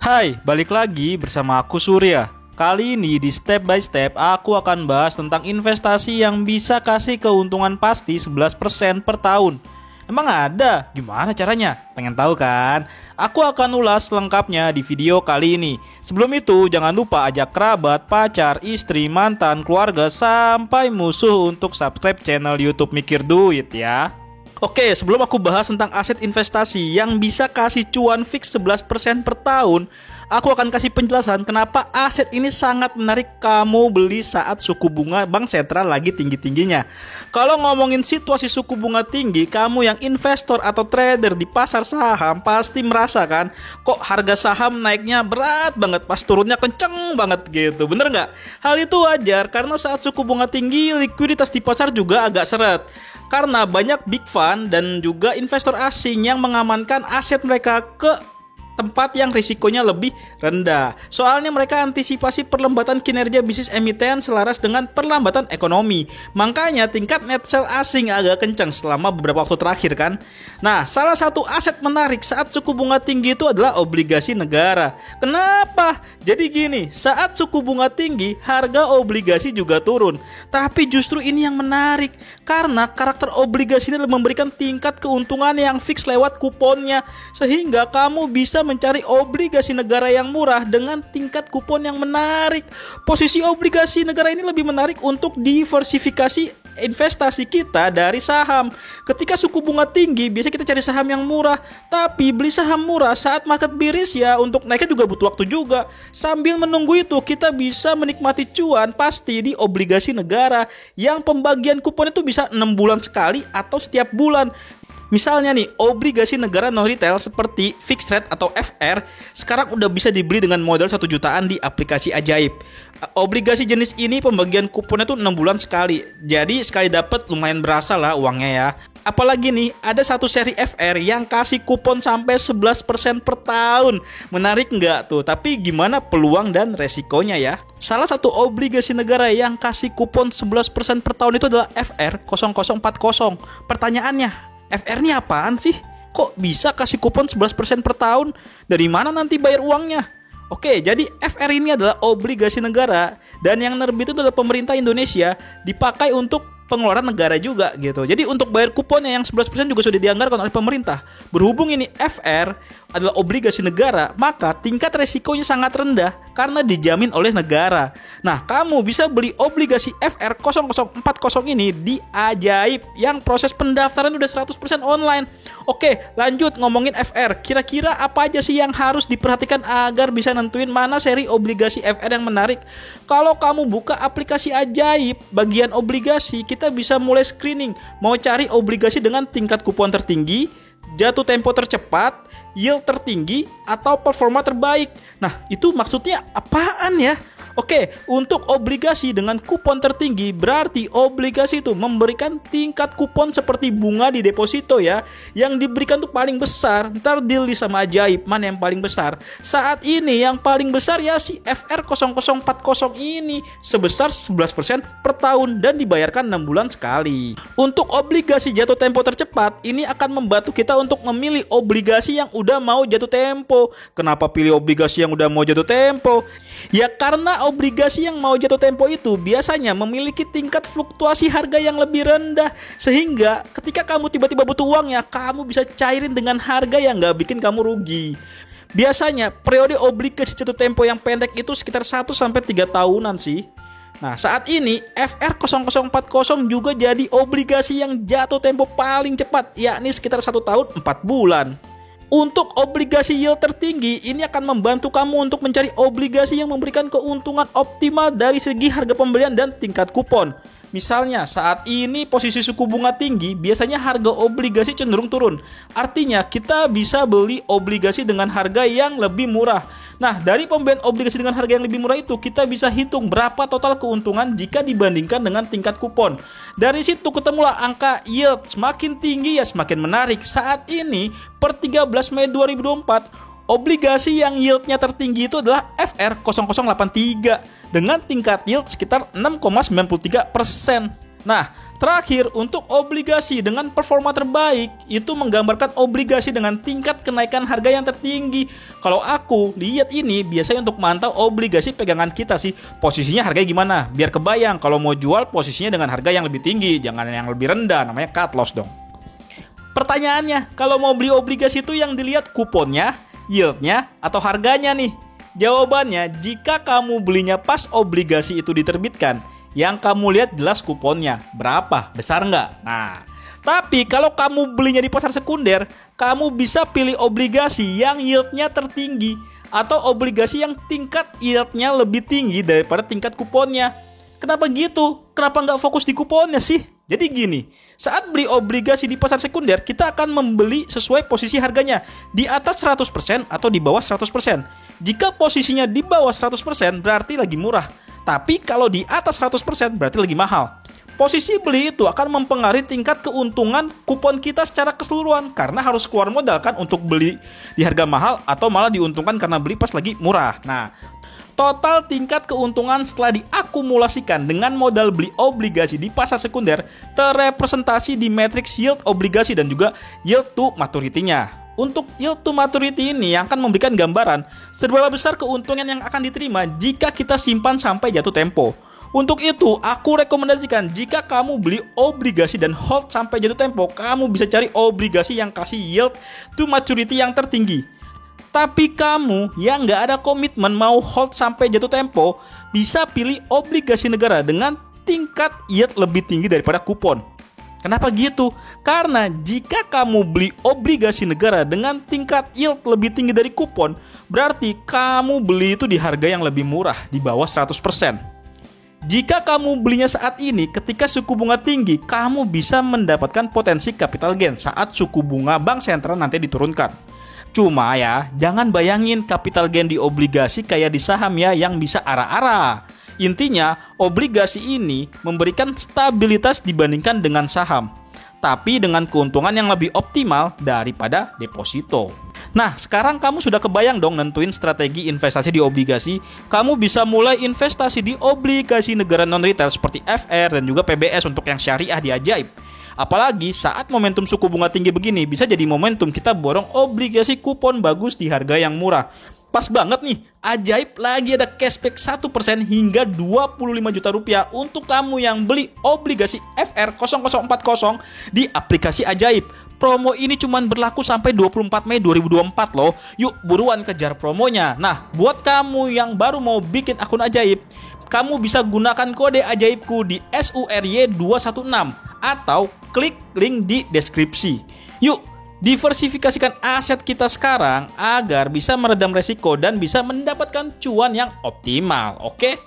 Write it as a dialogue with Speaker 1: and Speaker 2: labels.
Speaker 1: Hai, balik lagi bersama aku Surya. Kali ini di step by step aku akan bahas tentang investasi yang bisa kasih keuntungan pasti 11% per tahun. Emang ada? Gimana caranya? Pengen tahu kan? Aku akan ulas lengkapnya di video kali ini. Sebelum itu jangan lupa ajak kerabat, pacar, istri, mantan, keluarga, sampai musuh untuk subscribe channel YouTube Mikir Duit ya. Oke, sebelum aku bahas tentang aset investasi yang bisa kasih cuan fix 11% per tahun, aku akan kasih penjelasan kenapa aset ini sangat menarik kamu beli saat suku bunga bank sentral lagi tinggi-tingginya. Kalau ngomongin situasi suku bunga tinggi, kamu yang investor atau trader di pasar saham pasti merasa kan, kok harga saham naiknya berat banget, pas turunnya kenceng banget gitu, bener nggak? Hal itu wajar karena saat suku bunga tinggi, likuiditas di pasar juga agak seret. Karena banyak big fund dan juga investor asing yang mengamankan aset mereka ke tempat yang risikonya lebih rendah. Soalnya mereka antisipasi perlambatan kinerja bisnis emiten selaras dengan perlambatan ekonomi. Makanya tingkat net sell asing agak kencang selama beberapa waktu terakhir kan. Nah, salah satu aset menarik saat suku bunga tinggi itu adalah obligasi negara. Kenapa? Jadi gini, saat suku bunga tinggi, harga obligasi juga turun. Tapi justru ini yang menarik, karena karakter obligasi ini memberikan tingkat keuntungan yang fix lewat kuponnya, sehingga kamu bisa mencari obligasi negara yang murah dengan tingkat kupon yang menarik. Posisi obligasi negara ini lebih menarik untuk diversifikasi investasi kita dari saham. Ketika suku bunga tinggi, biasanya kita cari saham yang murah. Tapi beli saham murah saat market bearish ya, untuk naiknya juga butuh waktu juga. Sambil menunggu itu, kita bisa menikmati cuan pasti di obligasi negara yang pembagian kupon itu bisa 6 bulan sekali atau setiap bulan. Misalnya nih, obligasi negara non-retail seperti fixed rate atau FR sekarang udah bisa dibeli dengan modal 1 jutaan di aplikasi Ajaib. Obligasi jenis ini pembagian kuponnya tuh 6 bulan sekali. Jadi sekali dapat lumayan berasa lah uangnya ya. Apalagi nih, ada satu seri FR yang kasih kupon sampai 11% per tahun. Menarik nggak tuh? Tapi gimana peluang dan resikonya ya? Salah satu obligasi negara yang kasih kupon 11% per tahun itu adalah FR 0040. Pertanyaannya, FR ini apaan sih? Kok bisa kasih kupon 11% per tahun? Dari mana nanti bayar uangnya? Oke, jadi FR ini adalah obligasi negara dan yang nerbit itu adalah pemerintah Indonesia, dipakai untuk pengeluaran negara juga gitu. Jadi untuk bayar kuponnya yang 11% juga sudah dianggarkan oleh pemerintah. Berhubung ini FR adalah obligasi negara, maka tingkat resikonya sangat rendah karena dijamin oleh negara. Nah, kamu bisa beli obligasi FR 0040 ini di Ajaib yang proses pendaftaran udah 100% online. Oke, lanjut ngomongin FR. Kira-kira apa aja sih yang harus diperhatikan agar bisa nentuin mana seri obligasi FR yang menarik? Kalau kamu buka aplikasi Ajaib, bagian obligasi, kita bisa mulai screening. Mau cari obligasi dengan tingkat kupon tertinggi, jatuh tempo tercepat, yield tertinggi, atau performa terbaik. Nah, itu maksudnya apaan ya? Oke, untuk obligasi dengan kupon tertinggi berarti obligasi itu memberikan tingkat kupon seperti bunga di deposito ya. Yang diberikan tuh paling besar. Ntar deal sama Ajaib mana yang paling besar. Saat ini yang paling besar ya si FR 0040 ini sebesar 11% per tahun dan dibayarkan 6 bulan sekali. Untuk obligasi jatuh tempo tercepat ini akan membantu kita untuk memilih obligasi yang udah mau jatuh tempo. Kenapa pilih obligasi yang udah mau jatuh tempo? Ya karena obligasi yang mau jatuh tempo itu biasanya memiliki tingkat fluktuasi harga yang lebih rendah, sehingga ketika kamu tiba-tiba butuh uang ya, kamu bisa cairin dengan harga yang gak bikin kamu rugi. Biasanya periode obligasi jatuh tempo yang pendek itu sekitar 1-3 tahunan sih. Nah, saat ini FR 0040 juga jadi obligasi yang jatuh tempo paling cepat, yakni sekitar 1 tahun 4 bulan. Untuk obligasi yield tertinggi, ini akan membantu kamu untuk mencari obligasi yang memberikan keuntungan optimal dari segi harga pembelian dan tingkat kupon. Misalnya saat ini posisi suku bunga tinggi, biasanya harga obligasi cenderung turun. Artinya kita bisa beli obligasi dengan harga yang lebih murah. Nah, dari pembelian obligasi dengan harga yang lebih murah itu, kita bisa hitung berapa total keuntungan jika dibandingkan dengan tingkat kupon. Dari situ ketemulah angka yield. Semakin tinggi ya semakin menarik. Saat ini per 13 Mei 2024, obligasi yang yieldnya tertinggi itu adalah FR 0083 dengan tingkat yield sekitar 6,93%. Nah, terakhir untuk obligasi dengan performa terbaik itu menggambarkan obligasi dengan tingkat kenaikan harga yang tertinggi. Kalau aku lihat ini biasanya untuk mantau obligasi pegangan kita sih, posisinya harganya gimana, biar kebayang kalau mau jual posisinya dengan harga yang lebih tinggi, jangan yang lebih rendah, namanya cut loss dong. Pertanyaannya, kalau mau beli obligasi itu yang dilihat kuponnya, yieldnya, atau harganya nih? Jawabannya, jika kamu belinya pas obligasi itu diterbitkan, yang kamu lihat jelas kuponnya, berapa, besar nggak? Nah, tapi kalau kamu belinya di pasar sekunder, kamu bisa pilih obligasi yang yieldnya tertinggi atau obligasi yang tingkat yieldnya lebih tinggi daripada tingkat kuponnya. Kenapa gitu? Kenapa nggak fokus di kuponnya sih? Jadi gini, saat beli obligasi di pasar sekunder, kita akan membeli sesuai posisi harganya, di atas 100% atau di bawah 100%. Jika posisinya di bawah 100% berarti lagi murah. Tapi kalau di atas 100% berarti lagi mahal. Posisi beli itu akan mempengaruhi tingkat keuntungan kupon kita secara keseluruhan, karena harus keluar modal kan untuk beli di harga mahal atau malah diuntungkan karena beli pas lagi murah. Nah, total tingkat keuntungan setelah diakumulasikan dengan modal beli obligasi di pasar sekunder terrepresentasi di matriks yield obligasi dan juga yield to maturity-nya. Untuk yield to maturity ini yang akan memberikan gambaran seberapa besar keuntungan yang akan diterima jika kita simpan sampai jatuh tempo. Untuk itu, aku rekomendasikan jika kamu beli obligasi dan hold sampai jatuh tempo, kamu bisa cari obligasi yang kasih yield to maturity yang tertinggi. Tapi kamu yang nggak ada komitmen mau hold sampai jatuh tempo, bisa pilih obligasi negara dengan tingkat yield lebih tinggi daripada kupon. Kenapa gitu? Karena jika kamu beli obligasi negara dengan tingkat yield lebih tinggi dari kupon, berarti kamu beli itu di harga yang lebih murah, di bawah 100%. Jika kamu belinya saat ini ketika suku bunga tinggi, kamu bisa mendapatkan potensi capital gain saat suku bunga bank sentral nanti diturunkan. Cuma ya, jangan bayangin capital gain di obligasi kayak di saham ya yang bisa arah-arah. Intinya, obligasi ini memberikan stabilitas dibandingkan dengan saham, tapi dengan keuntungan yang lebih optimal daripada deposito. Nah, sekarang kamu sudah kebayang dong nentuin strategi investasi di obligasi. Kamu bisa mulai investasi di obligasi negara non-retail seperti FR dan juga PBS untuk yang syariah di Ajaib. Apalagi saat momentum suku bunga tinggi begini, bisa jadi momentum kita borong obligasi kupon bagus di harga yang murah. Pas banget nih, Ajaib lagi ada cashback 1% hingga 25 juta rupiah untuk kamu yang beli obligasi FR 0040 di aplikasi Ajaib. Promo ini cuma berlaku sampai 24 Mei 2024 loh. Yuk buruan kejar promonya. Nah, buat kamu yang baru mau bikin akun Ajaib, kamu bisa gunakan kode Ajaibku di SURY216 atau klik link di deskripsi. Yuk, diversifikasikan aset kita sekarang agar bisa meredam resiko dan bisa mendapatkan cuan yang optimal, oke?